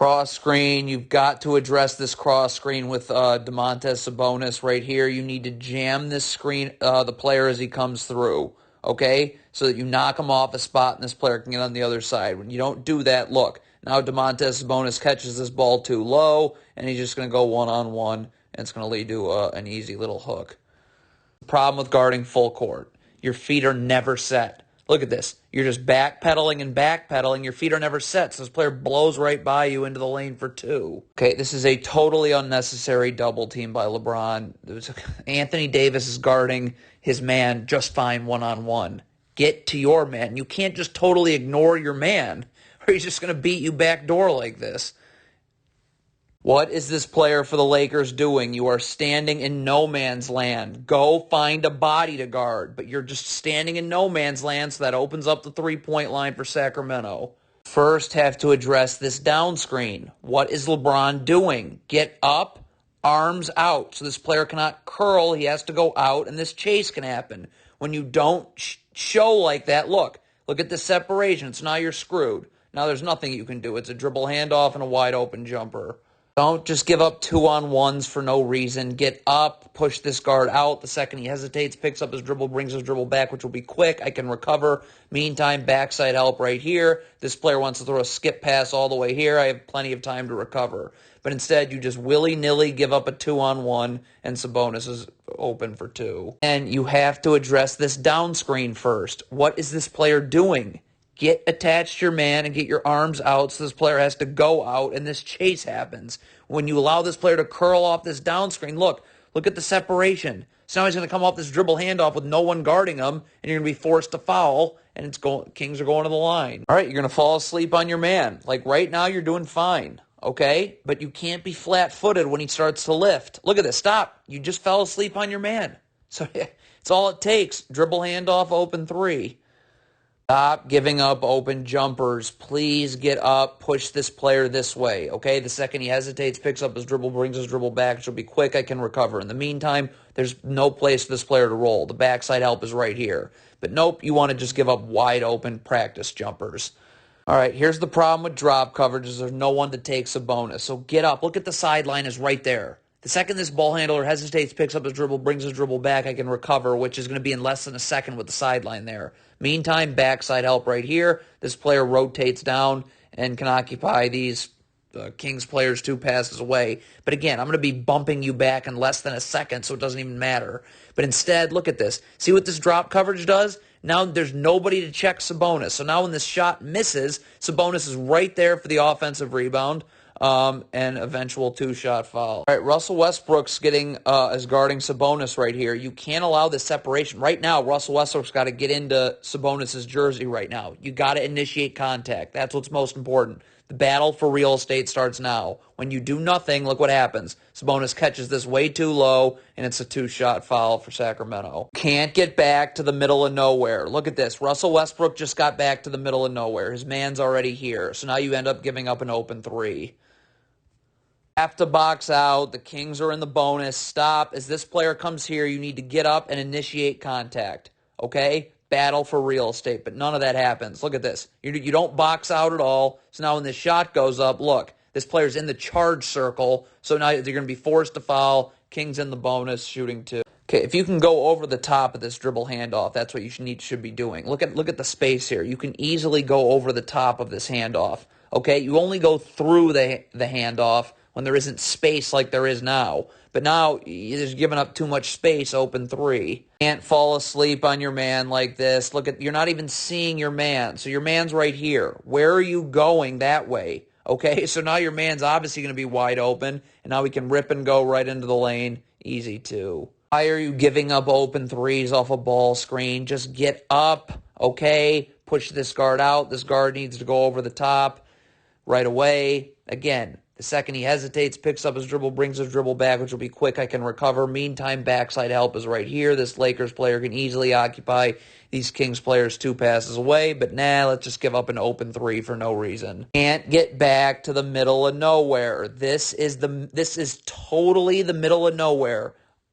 Cross screen, you've got to address this cross screen with Domantas Sabonis right here. You need to jam this screen, the player as he comes through, okay? So that you knock him off a spot and this player can get on the other side. When you don't do that, look, now Domantas Sabonis catches this ball too low, and he's just going to go one-on-one, and it's going to lead to an easy little hook. Problem with guarding full court. Your feet are never set. Look at this. You're just backpedaling and backpedaling. Your feet are never set, so this player blows right by you into the lane for two. Okay, this is a totally unnecessary double team by LeBron. Anthony Davis is guarding his man just fine one-on-one. Get to your man. You can't just totally ignore your man, or he's just going to beat you backdoor like this. What is this player for the Lakers doing? You are standing in no man's land. Go find a body to guard, but you're just standing in no man's land, so that opens up the three-point line for Sacramento. First, have to address this down screen. What is LeBron doing? Get up, arms out. So this player cannot curl. He has to go out, and this chase can happen. When you don't show like that, look at the separation. So now you're screwed. Now there's nothing you can do. It's a dribble handoff and a wide-open jumper. Don't just give up two-on-ones for no reason. Get up, push this guard out. The second he hesitates, picks up his dribble, brings his dribble back, which will be quick. I can recover. Meantime, backside help right here. This player wants to throw a skip pass all the way here. I have plenty of time to recover. But instead, you just willy-nilly give up a two-on-one, and Sabonis is open for two. And you have to address this down screen first. What is this player doing? Get attached to your man and get your arms out so this player has to go out and this chase happens. When you allow this player to curl off this down screen, look at the separation. So now he's going to come off this dribble handoff with no one guarding him, and you're going to be forced to foul, and Kings are going to the line. All right, you're going to fall asleep on your man. Like right now, you're doing fine, okay? But you can't be flat-footed when he starts to lift. Look at this. Stop. You just fell asleep on your man. So it's all it takes. Dribble handoff, open three. Stop giving up open jumpers. Please get up. Push this player this way, okay? The second he hesitates, picks up his dribble, brings his dribble back, it should be quick. I can recover. In the meantime, there's no place for this player to roll. The backside help is right here. But nope, you want to just give up wide open practice jumpers. All right, here's the problem with drop coverage is there's no one to take Sabonis. So get up. Look at the sideline is right there. The second this ball handler hesitates, picks up his dribble, brings his dribble back, I can recover, which is going to be in less than a second with the sideline there. Meantime, backside help right here. This player rotates down and can occupy these Kings players 2 passes away. But again, I'm going to be bumping you back in less than a second, so it doesn't even matter. But instead, look at this. See what this drop coverage does? Now there's nobody to check Sabonis. So now when this shot misses, Sabonis is right there for the offensive rebound. And eventual 2-shot foul. All right, Russell Westbrook's is guarding Sabonis right here. You can't allow this separation. Right now, Russell Westbrook's got to get into Sabonis' jersey right now. You got to initiate contact. That's what's most important. The battle for real estate starts now. When you do nothing, look what happens. Sabonis catches this way too low, and it's a 2-shot foul for Sacramento. Can't get back to the middle of nowhere. Look at this. Russell Westbrook just got back to the middle of nowhere. His man's already here, so now you end up giving up an open three. Have to box out. The Kings are in the bonus. Stop. As this player comes here, you need to get up and initiate contact. Okay? Battle for real estate. But none of that happens. Look at this. You don't box out at all. So now when this shot goes up, look, this player's in the charge circle. So now they're going to be forced to foul. Kings in the bonus, shooting 2. Okay, if you can go over the top of this dribble handoff, that's what you should be doing. Look at the space here. You can easily go over the top of this handoff. Okay? You only go through the handoff when there isn't space like there is now. But now, you're just giving up too much space, open three. Can't fall asleep on your man like this. You're not even seeing your man. So your man's right here. Where are you going that way? Okay, so now your man's obviously going to be wide open, and now we can rip and go right into the lane. Easy 2. Why are you giving up open threes off a ball screen? Just get up, okay? Push this guard out. This guard needs to go over the top right away. Again, the second he hesitates, picks up his dribble, brings his dribble back, which will be quick. I can recover. Meantime, backside help is right here. This Lakers player can easily occupy these Kings players 2 passes away. But let's just give up an open three for no reason. Can't get back to the middle of nowhere. This is totally the middle of nowhere.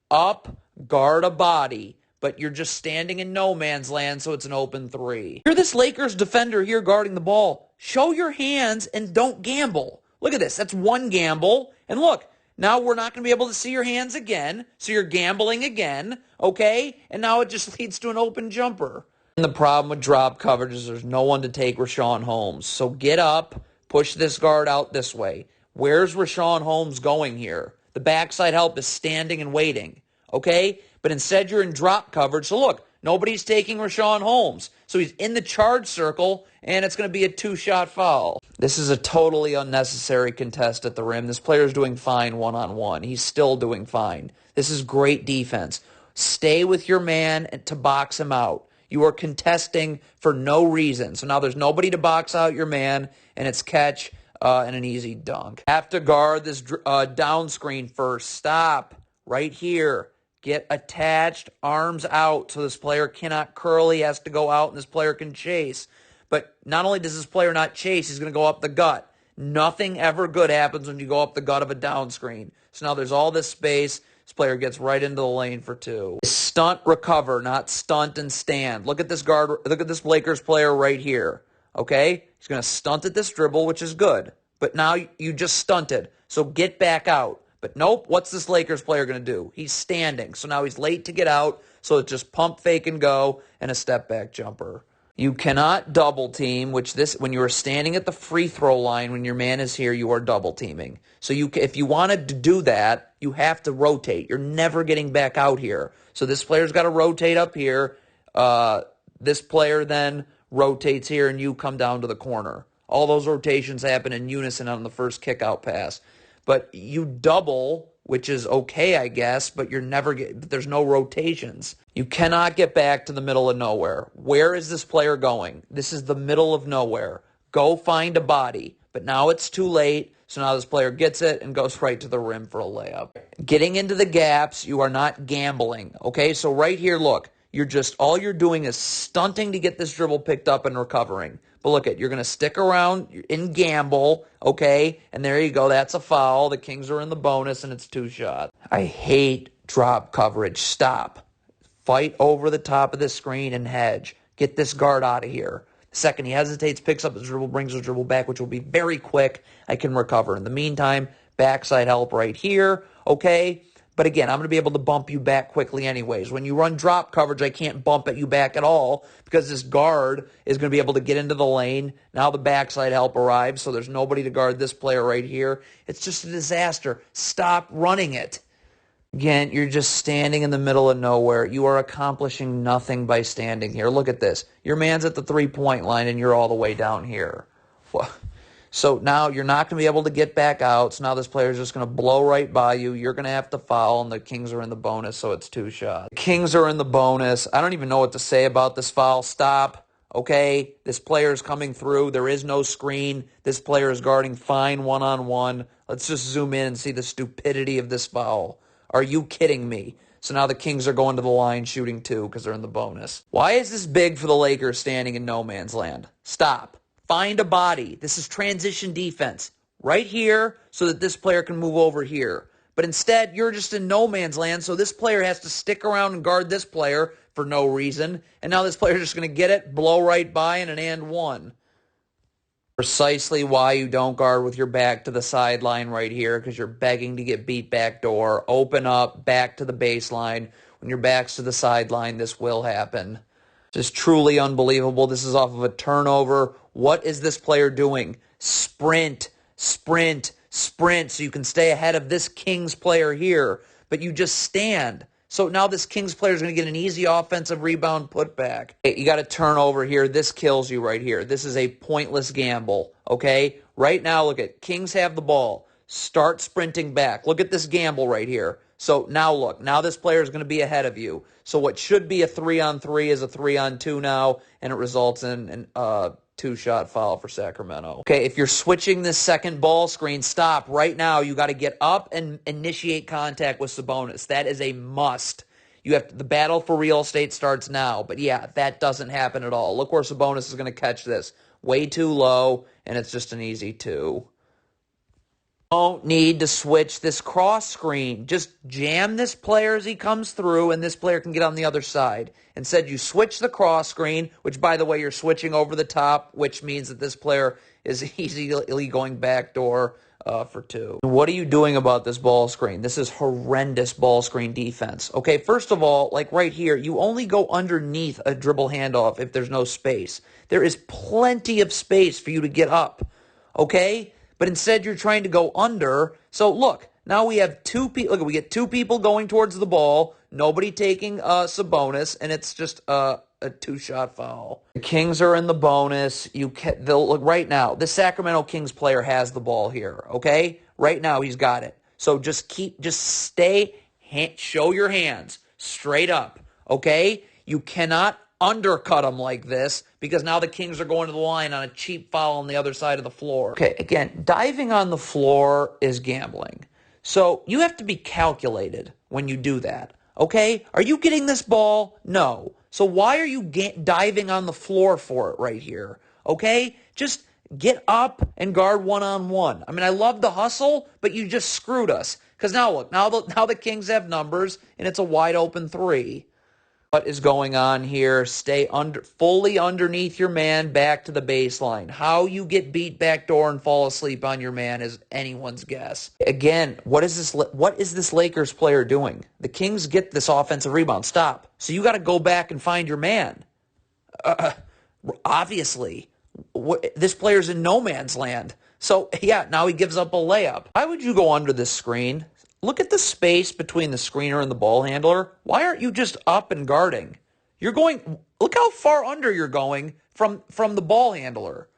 Up, guard a body. But you're just standing in no man's land, so it's an open three. You're this Lakers defender here guarding the ball. Show your hands and don't gamble. Look at this. That's one gamble. And look, now we're not going to be able to see your hands again. So you're gambling again, okay? And now it just leads to an open jumper. And the problem with drop coverage is there's no one to take Rashawn Holmes. So get up, push this guard out this way. Where's Rashawn Holmes going here? The backside help is standing and waiting, okay? But instead you're in drop coverage. So look, nobody's taking Rashawn Holmes. So he's in the charge circle, and it's going to be a 2-shot foul. This is a totally unnecessary contest at the rim. This player's doing fine one-on-one. He's still doing fine. This is great defense. Stay with your man to box him out. You are contesting for no reason. So now there's nobody to box out your man, and it's catch and an easy dunk. Have to guard this down screen first. Stop right here. Get attached, arms out, so this player cannot curl. He has to go out, and this player can chase. But not only does this player not chase, he's going to go up the gut. Nothing ever good happens when you go up the gut of a down screen. So now there's all this space. This player gets right into the lane for 2. Stunt, recover, not stunt and stand. Look at this guard. Look at this Lakers player right here. Okay? He's going to stunt at this dribble, which is good. But now you just stunted. So get back out. But nope, what's this Lakers player going to do? He's standing. So now he's late to get out. So it's just pump, fake, and go, and a step-back jumper. You cannot double team, when you are standing at the free throw line, when your man is here, you are double teaming. So if you wanted to do that, you have to rotate. You're never getting back out here. So this player's got to rotate up here. This player then rotates here, and you come down to the corner. All those rotations happen in unison on the first kick-out pass. But you double, which is okay, I guess, but there's no rotations. You cannot get back to the middle of nowhere. Where is this player going? This is the middle of nowhere. Go find a body. But now it's too late, so now this player gets it and goes right to the rim for a layup. Getting into the gaps, you are not gambling, okay? So right here, look, all you're doing is stunting to get this dribble picked up and recovering. But look you're going to stick around and gamble, okay? And there you go. That's a foul. The Kings are in the bonus, and it's 2 shots. I hate drop coverage. Stop. Fight over the top of the screen and hedge. Get this guard out of here. The second he hesitates, picks up his dribble, brings his dribble back, which will be very quick. I can recover. In the meantime, backside help right here, okay? But again, I'm going to be able to bump you back quickly anyways. When you run drop coverage, I can't bump at you back at all because this guard is going to be able to get into the lane. Now the backside help arrives, so there's nobody to guard this player right here. It's just a disaster. Stop running it. Again, you're just standing in the middle of nowhere. You are accomplishing nothing by standing here. Look at this. Your man's at the three-point line, and you're all the way down here. So now you're not going to be able to get back out. So now this player is just going to blow right by you. You're going to have to foul, and the Kings are in the bonus, so it's 2 shots. The Kings are in the bonus. I don't even know what to say about this foul. Stop. Okay? This player is coming through. There is no screen. This player is guarding fine one-on-one. Let's just zoom in and see the stupidity of this foul. Are you kidding me? So now the Kings are going to the line shooting 2 because they're in the bonus. Why is this big for the Lakers standing in no man's land? Stop. Find a body. This is transition defense. Right here so that this player can move over here. But instead, you're just in no man's land, so this player has to stick around and guard this player for no reason. And now this player is just going to get it, blow right by, and an and one. Precisely why you don't guard with your back to the sideline right here, because you're begging to get beat back door. Open up, back to the baseline. When your back's to the sideline, this will happen. This is truly unbelievable. This is off of a turnover. What is this player doing? Sprint, sprint, sprint, so you can stay ahead of this Kings player here. But you just stand. So now this Kings player is going to get an easy offensive rebound putback. You got a turnover here. This kills you right here. This is a pointless gamble, okay? Right now, look at Kings have the ball. Start sprinting back. Look at this gamble right here. So now look. Now this player is going to be ahead of you. So what should be a 3-on-3 is a 3-on-2 now, and it results in a 2-shot foul for Sacramento. Okay, if you're switching this second ball screen, stop right now. You got to get up and initiate contact with Sabonis. That is a must. The battle for real estate starts now. But yeah, that doesn't happen at all. Look where Sabonis is going to catch this. Way too low, and it's just an easy 2. Don't need to switch this cross screen. Just jam this player as he comes through, and this player can get on the other side. Instead, you switch the cross screen, which, by the way, you're switching over the top, which means that this player is easily going backdoor for two. What are you doing about this ball screen? This is horrendous ball screen defense. Okay, first of all, like right here, you only go underneath a dribble handoff if there's no space. There is plenty of space for you to get up. Okay? But instead, you're trying to go under. So look, now we have two people. Look, we get two people going towards the ball. Nobody taking Sabonis, and it's just a two-shot foul. The Kings are in the bonus. They'll look right now. The Sacramento Kings player has the ball here. Okay, right now he's got it. So just stay. Show your hands straight up. Okay, you cannot undercut them like this because now the Kings are going to the line on a cheap foul on the other side of the floor. Okay, again, diving on the floor is gambling. So you have to be calculated when you do that. Okay? Are you getting this ball? No. So why are you diving on the floor for it right here? Okay? Just get up and guard one-on-one. I mean, I love the hustle, but you just screwed us. Because now look, now the Kings have numbers, and it's a wide-open three. What is going on here? Stay fully underneath your man, back to the baseline. How you get beat backdoor and fall asleep on your man is anyone's guess. Again, what is this Lakers player doing? The Kings get this offensive rebound. Stop. So you got to go back and find your man. Obviously, this player's in no man's land. So, yeah, now he gives up a layup. Why would you go under this screen? Look at the space between the screener and the ball handler. Why aren't you just up and guarding? Look how far under you're going from the ball handler.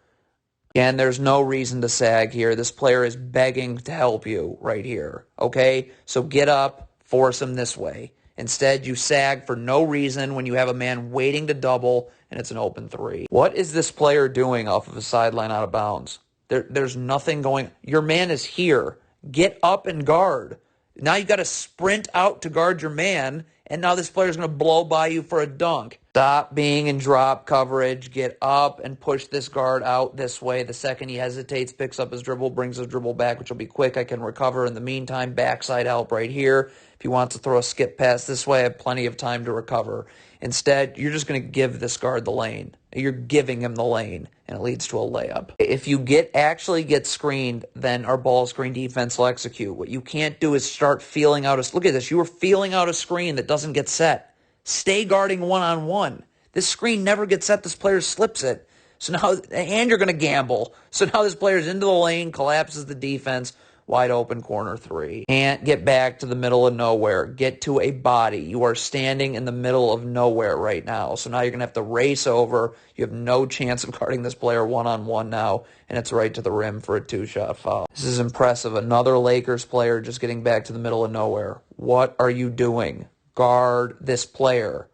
And there's no reason to sag here. This player is begging to help you right here. Okay? So get up, force him this way. Instead, you sag for no reason when you have a man waiting to double and it's an open three. What is this player doing off of a sideline out of bounds? There's nothing going. Your man is here. Get up and guard. Now you got to sprint out to guard your man, and now this player's going to blow by you for a dunk. Stop being in drop coverage. Get up and push this guard out this way. The second he hesitates, picks up his dribble, brings his dribble back, which will be quick. I can recover. In the meantime, backside help right here. If he wants to throw a skip pass this way, I have plenty of time to recover. Instead, you're just going to give this guard the lane. You're giving him the lane, and it leads to a layup. If you actually get screened, then our ball screen defense will execute. What you can't do is start feeling out look at this. You were feeling out a screen that doesn't get set. Stay guarding one-on-one. This screen never gets set. This player slips it. So now, and you're going to gamble. So now this player's into the lane, collapses the defense. Wide open corner three. Can't get back to the middle of nowhere. Get to a body. You are standing in the middle of nowhere right now. So now you're going to have to race over. You have no chance of guarding this player one-on-one now, and it's right to the rim for a two-shot foul. This is impressive. Another Lakers player just getting back to the middle of nowhere. What are you doing? Guard this player.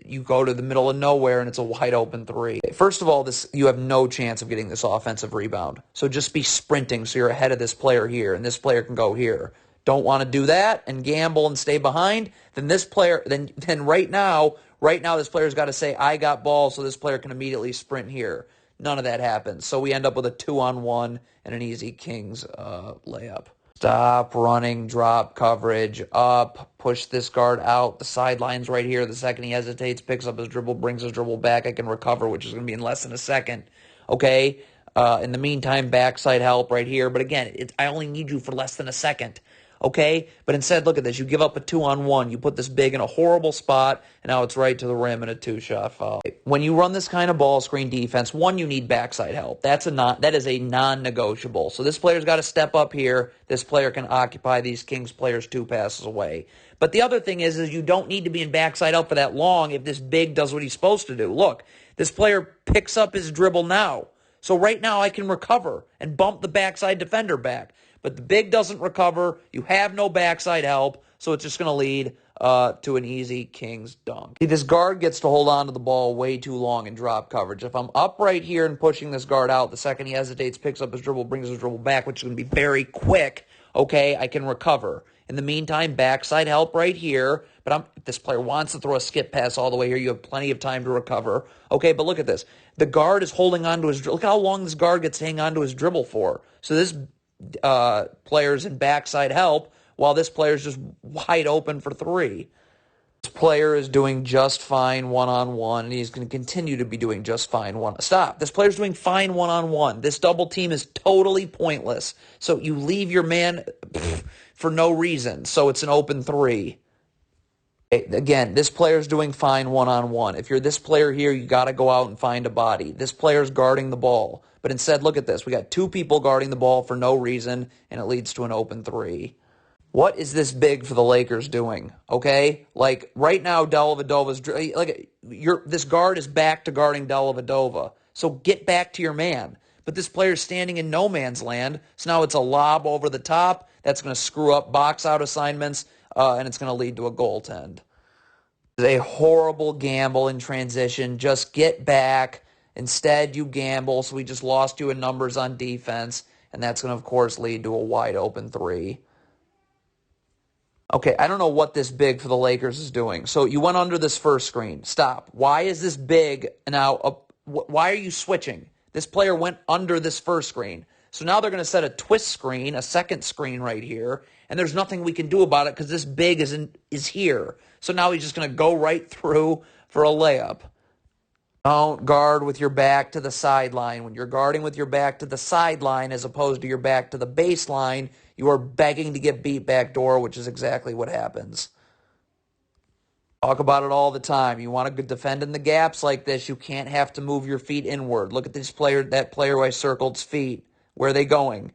You go to the middle of nowhere and it's a wide open three. First of all, you have no chance of getting this offensive rebound. So just be sprinting so you're ahead of this player here and this player can go here. Don't want to do that and gamble and stay behind, then this player then right now this player's got to say I got ball so this player can immediately sprint here. None of that happens. So we end up with a 2-on-1 and an easy Kings layup. Stop running, drop coverage, up, push this guard out. The sideline's right here. The second he hesitates, picks up his dribble, brings his dribble back. I can recover, which is going to be in less than a second. Okay? In the meantime, backside help right here. But again, I only need you for less than a second. Okay? But instead, look at this. You give up a 2-on-1. You put this big in a horrible spot, and now it's right to the rim and a two-shot foul. When you run this kind of ball screen defense, one, you need backside help. That is a non-negotiable. So this player's got to step up here. This player can occupy these Kings players 2 passes away. But the other thing is you don't need to be in backside help for that long if this big does what he's supposed to do. Look, this player picks up his dribble now. So right now I can recover and bump the backside defender back. But the big doesn't recover. You have no backside help, so it's just going to lead to an easy Kings dunk. See, this guard gets to hold on to the ball way too long in drop coverage. If I'm up right here and pushing this guard out, the second he hesitates, picks up his dribble, brings his dribble back, which is going to be very quick, okay, I can recover. In the meantime, backside help right here. But if this player wants to throw a skip pass all the way here, you have plenty of time to recover. Okay, but look at this. The guard is holding on to his dribble. Look how long this guard gets to hang on to his dribble for. So this players in backside help, while this player is just wide open for three. This player is doing just fine one-on-one, and he's going to continue to be doing just fine one. Stop. This player's doing fine one-on-one. This double team is totally pointless. So you leave your man for no reason. So it's an open three. Again, this player's doing fine one-on-one. If you're this player here, you got to go out and find a body. This player's guarding the ball. But instead, look at this. We got two people guarding the ball for no reason, and it leads to an open three. What is this big for the Lakers doing? Okay, like right now, Dellavedova's this guard is back to guarding Dellavedova. So get back to your man. But this player's standing in no man's land. So now it's a lob over the top. That's going to screw up box out assignments, and it's going to lead to a goaltend. It's a horrible gamble in transition. Just get back. Instead, you gamble. So we just lost you in numbers on defense, and that's going to, of course, lead to a wide open three. Okay, I don't know what this big for the Lakers is doing. So you went under this first screen. Stop. Why is this big now? Why are you switching? This player went under this first screen. So now they're going to set a twist screen, a second screen right here, and there's nothing we can do about it because this big is here. So now he's just going to go right through for a layup. Don't guard with your back to the sideline. When you're guarding with your back to the sideline as opposed to your back to the baseline, you are begging to get beat backdoor, which is exactly what happens. Talk about it all the time. You want to defend in the gaps like this, you can't have to move your feet inward. Look at this player, that player who I circled's feet. Where are they going?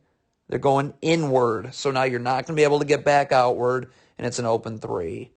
They're going inward. So now you're not going to be able to get back outward, and it's an open three.